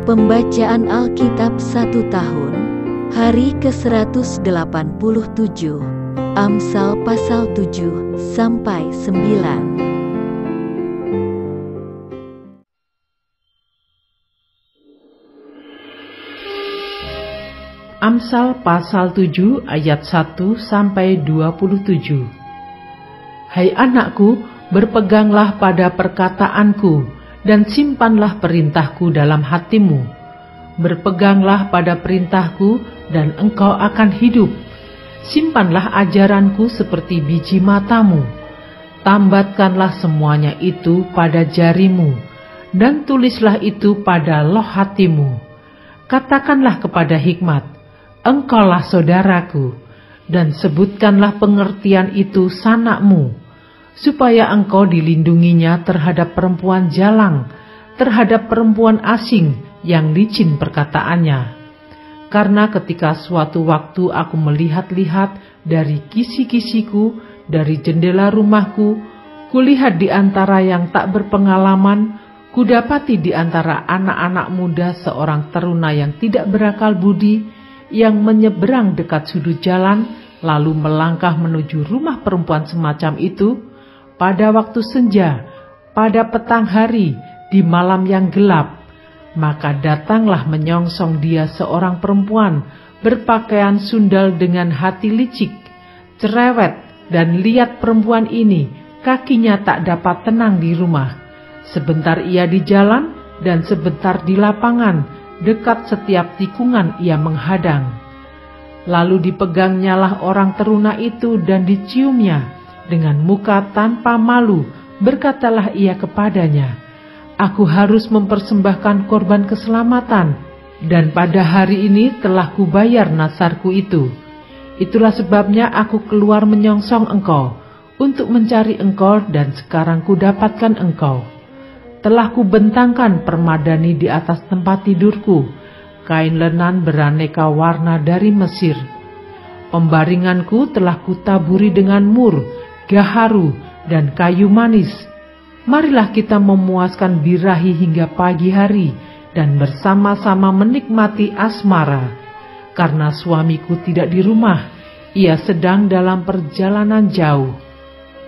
Pembacaan Alkitab 1 tahun, hari ke-187, Amsal pasal 7 sampai 9. Amsal pasal 7 ayat 1 sampai 27. Hai anakku, berpeganglah pada perkataanku dan simpanlah perintahku dalam hatimu. Berpeganglah pada perintahku dan engkau akan hidup. Simpanlah ajaranku seperti biji matamu. Tambatkanlah semuanya itu pada jarimu, dan tulislah itu pada loh hatimu. Katakanlah kepada hikmat, engkaulah saudaraku, dan sebutkanlah pengertian itu sanakmu, supaya engkau dilindunginya terhadap perempuan jalang, terhadap perempuan asing yang licin perkataannya. Karena ketika suatu waktu aku melihat-lihat dari kisi-kisiku, dari jendela rumahku, kulihat di antara yang tak berpengalaman, kudapati di antara anak-anak muda seorang teruna yang tidak berakal budi, yang menyeberang dekat sudut jalan, lalu melangkah menuju rumah perempuan semacam itu, pada waktu senja, pada petang hari, di malam yang gelap. Maka datanglah menyongsong dia seorang perempuan berpakaian sundal dengan hati licik, cerewet, dan lihat perempuan ini, kakinya tak dapat tenang di rumah. Sebentar ia di jalan, dan sebentar di lapangan, dekat setiap tikungan ia menghadang. Lalu dipegangnyalah orang teruna itu dan diciumnya. Dengan muka tanpa malu, berkatalah ia kepadanya, aku harus mempersembahkan korban keselamatan, dan pada hari ini telah kubayar nasarku itu. Itulah sebabnya aku keluar menyongsong engkau, untuk mencari engkau, dan sekarang kudapatkan engkau. Telah kubentangkan permadani di atas tempat tidurku, kain lenan beraneka warna dari Mesir. Pembaringanku telah kutaburi dengan mur, gaharu, dan kayu manis. Marilah kita memuaskan birahi hingga pagi hari dan bersama-sama menikmati asmara. Karena suamiku tidak di rumah, ia sedang dalam perjalanan jauh.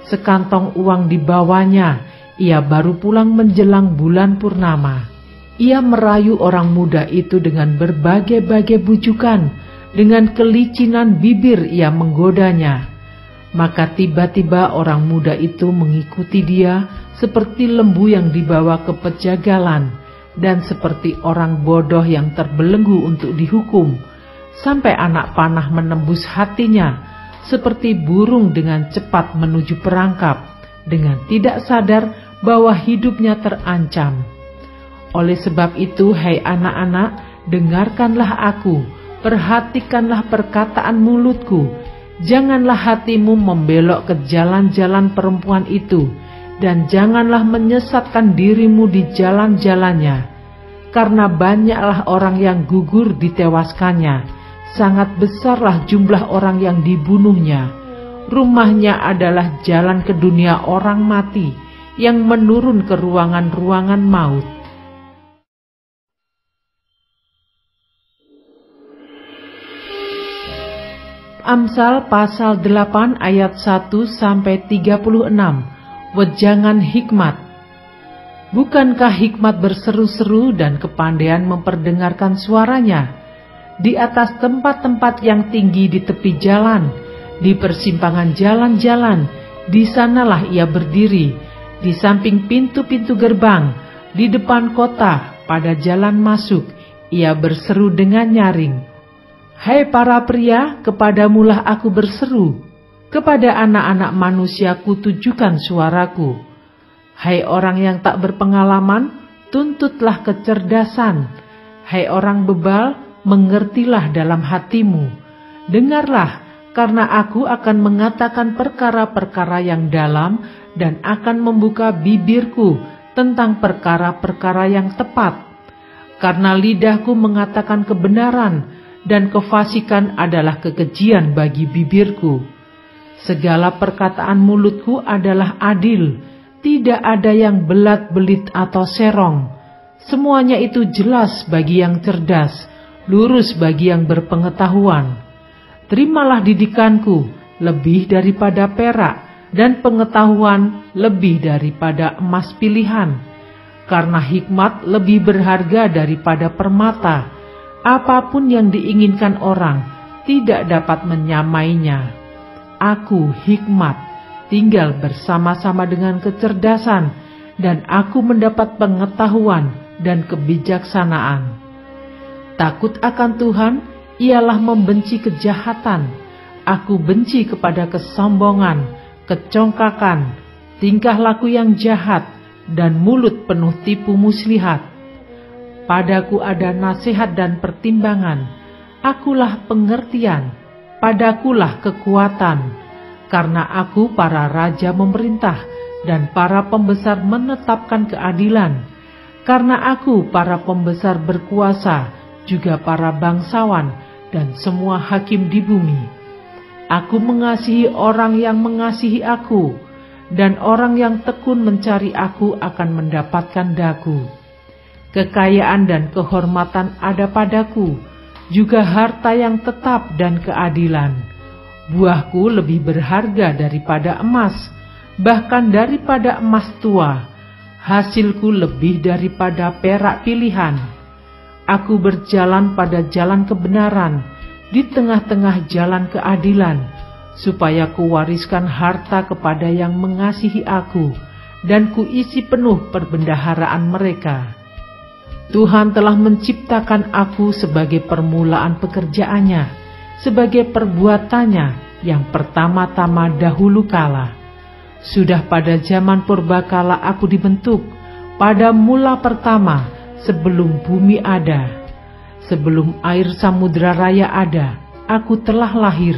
Sekantong uang dibawanya, ia baru pulang menjelang bulan purnama. Ia merayu orang muda itu dengan berbagai-bagai bujukan, dengan kelicinan bibir ia menggodanya. Maka tiba-tiba orang muda itu mengikuti dia seperti lembu yang dibawa ke pejagalan, dan seperti orang bodoh yang terbelenggu untuk dihukum, sampai anak panah menembus hatinya, seperti burung dengan cepat menuju perangkap, dengan tidak sadar bahwa hidupnya terancam. Oleh sebab itu, hai anak-anak, dengarkanlah aku, perhatikanlah perkataan mulutku. Janganlah hatimu membelok ke jalan-jalan perempuan itu, dan janganlah menyesatkan dirimu di jalan-jalannya. Karena banyaklah orang yang gugur ditewaskannya, sangat besarlah jumlah orang yang dibunuhnya. Rumahnya adalah jalan ke dunia orang mati, yang menurun ke ruangan-ruangan maut. Amsal pasal 8 ayat 1 sampai 36. Wejangan hikmat. Bukankah hikmat berseru-seru dan kepandaian memperdengarkan suaranya? Di atas tempat-tempat yang tinggi di tepi jalan, di persimpangan jalan-jalan, di sanalah ia berdiri, di samping pintu-pintu gerbang, di depan kota, pada jalan masuk, ia berseru dengan nyaring. Hai para pria, kepadamulah aku berseru, kepada anak-anak manusia kutujukan suaraku. Hai orang yang tak berpengalaman, tuntutlah kecerdasan. Hai orang bebal, mengertilah dalam hatimu. Dengarlah, karena aku akan mengatakan perkara-perkara yang dalam, dan akan membuka bibirku tentang perkara-perkara yang tepat. Karena lidahku mengatakan kebenaran, dan kefasikan adalah kekejian bagi bibirku. Segala perkataan mulutku adalah adil, tidak ada yang belat-belit atau serong. Semuanya itu jelas bagi yang cerdas, lurus bagi yang berpengetahuan. Terimalah didikanku lebih daripada perak, dan pengetahuan lebih daripada emas pilihan. Karena hikmat lebih berharga daripada permata. Apapun yang diinginkan orang tidak dapat menyamainya. Aku, hikmat, tinggal bersama-sama dengan kecerdasan, dan aku mendapat pengetahuan dan kebijaksanaan. Takut akan Tuhan ialah membenci kejahatan. Aku benci kepada kesombongan, kecongkakan, tingkah laku yang jahat, dan mulut penuh tipu muslihat. Padaku ada nasihat dan pertimbangan, akulah pengertian, padakulah kekuatan. Karena aku para raja memerintah, dan para pembesar menetapkan keadilan. Karena aku para pembesar berkuasa, juga para bangsawan, dan semua hakim di bumi. Aku mengasihi orang yang mengasihi aku, dan orang yang tekun mencari aku akan mendapatkan daku. Kekayaan dan kehormatan ada padaku, juga harta yang tetap dan keadilan. Buahku lebih berharga daripada emas, bahkan daripada emas tua. Hasilku lebih daripada perak pilihan. Aku berjalan pada jalan kebenaran, di tengah-tengah jalan keadilan, supaya kuwariskan harta kepada yang mengasihi aku, dan kuisi penuh perbendaharaan mereka. Tuhan telah menciptakan aku sebagai permulaan pekerjaannya, sebagai perbuatannya yang pertama-tama dahulu kala. Sudah pada zaman purbakala aku dibentuk, pada mula pertama sebelum bumi ada. Sebelum air samudra raya ada, aku telah lahir.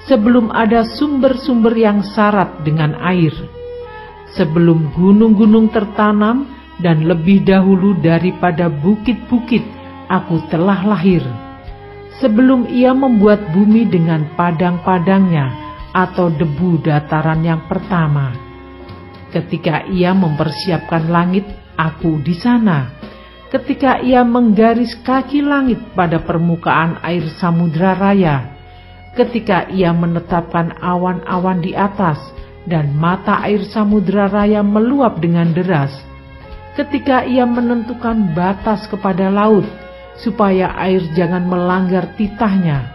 Sebelum ada sumber-sumber yang syarat dengan air. Sebelum gunung-gunung tertanam, dan lebih dahulu daripada bukit-bukit, aku telah lahir. Sebelum ia membuat bumi dengan padang-padangnya, atau debu dataran yang pertama. Ketika ia mempersiapkan langit, aku di sana. Ketika ia menggaris kaki langit pada permukaan air samudra raya, ketika ia menetapkan awan-awan di atas, dan mata air samudra raya meluap dengan deras, ketika ia menentukan batas kepada laut, supaya air jangan melanggar titahnya,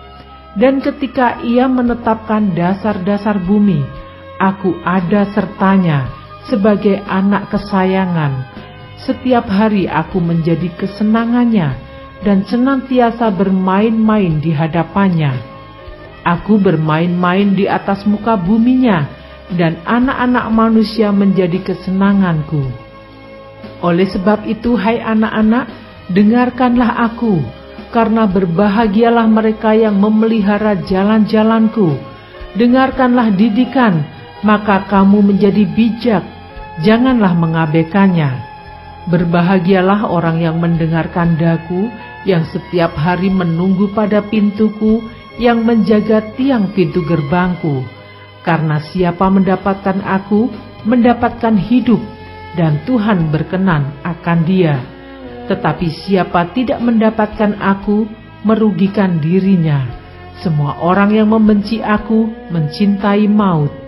dan ketika ia menetapkan dasar-dasar bumi, aku ada sertanya sebagai anak kesayangan. Setiap hari aku menjadi kesenangannya, dan senantiasa bermain-main di hadapannya. Aku bermain-main di atas muka buminya, dan anak-anak manusia menjadi kesenanganku. Oleh sebab itu, hai anak-anak, dengarkanlah aku, karena berbahagialah mereka yang memelihara jalan-jalanku. Dengarkanlah didikan, maka kamu menjadi bijak, janganlah mengabaikannya. Berbahagialah orang yang mendengarkan daku, yang setiap hari menunggu pada pintuku, yang menjaga tiang pintu gerbangku. Karena siapa mendapatkan aku, mendapatkan hidup, dan Tuhan berkenan akan dia. Tetapi siapa tidak mendapatkan aku, merugikan dirinya. Semua orang yang membenci aku, mencintai maut.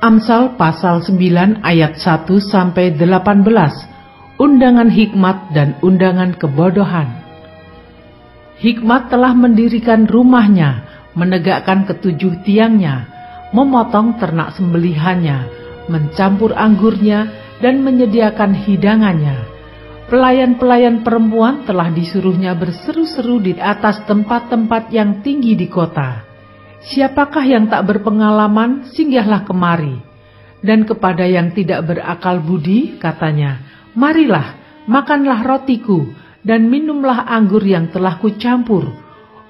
Amsal pasal 9 ayat 1-18. Undangan hikmat dan undangan kebodohan. Hikmat telah mendirikan rumahnya, menegakkan ketujuh tiangnya, memotong ternak sembelihannya, mencampur anggurnya, dan menyediakan hidangannya. Pelayan-pelayan perempuan telah disuruhnya berseru-seru di atas tempat-tempat yang tinggi di kota. Siapakah yang tak berpengalaman, singgahlah kemari. Dan kepada yang tidak berakal budi, katanya, marilah, makanlah rotiku, dan minumlah anggur yang telah kucampur.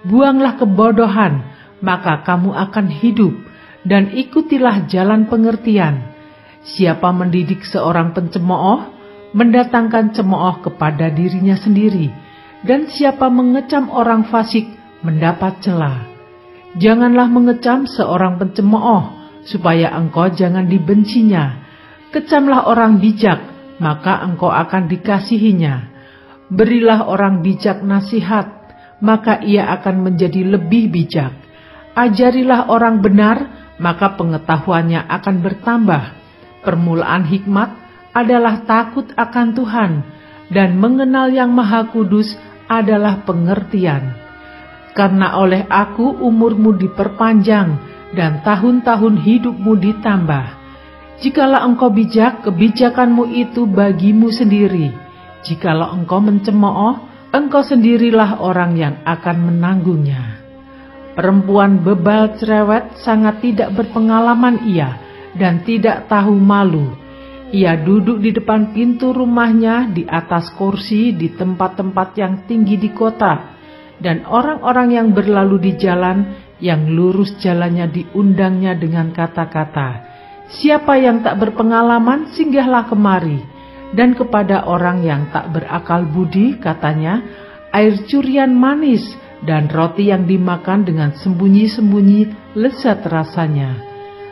Buanglah kebodohan, maka kamu akan hidup, dan ikutilah jalan pengertian. Siapa mendidik seorang pencemooh, mendatangkan cemooh kepada dirinya sendiri, dan siapa mengecam orang fasik, mendapat cela. Janganlah mengecam seorang pencemooh, supaya engkau jangan dibencinya. Kecamlah orang bijak, maka engkau akan dikasihinya. Berilah orang bijak nasihat, maka ia akan menjadi lebih bijak. Ajarilah orang benar, maka pengetahuannya akan bertambah. Permulaan hikmat adalah takut akan Tuhan, dan mengenal Yang Maha Kudus adalah pengertian. Karena oleh aku umurmu diperpanjang, dan tahun-tahun hidupmu ditambah. Jikalau engkau bijak, kebijakanmu itu bagimu sendiri. Jikalau engkau mencemooh, engkau sendirilah orang yang akan menanggungnya. Perempuan bebal cerewet sangat tidak berpengalaman ia, dan tidak tahu malu. Ia duduk di depan pintu rumahnya, di atas kursi, di tempat-tempat yang tinggi di kota. Dan orang-orang yang berlalu di jalan, yang lurus jalannya diundangnya dengan kata-kata, "Siapa yang tak berpengalaman, singgahlah kemari." Dan kepada orang yang tak berakal budi, katanya, "Air curian manis, dan roti yang dimakan dengan sembunyi-sembunyi lezat rasanya."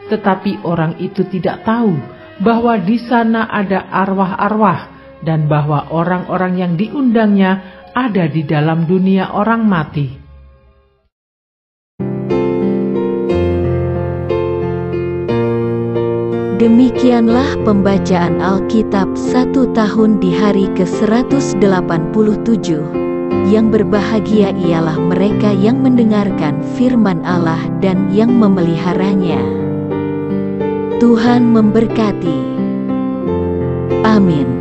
Tetapi orang itu tidak tahu bahwa di sana ada arwah-arwah, dan bahwa orang-orang yang diundangnya ada di dalam dunia orang mati. Demikianlah pembacaan Alkitab 1 tahun di hari ke-187. Yang berbahagia ialah mereka yang mendengarkan firman Allah dan yang memeliharanya. Tuhan memberkati. Amin.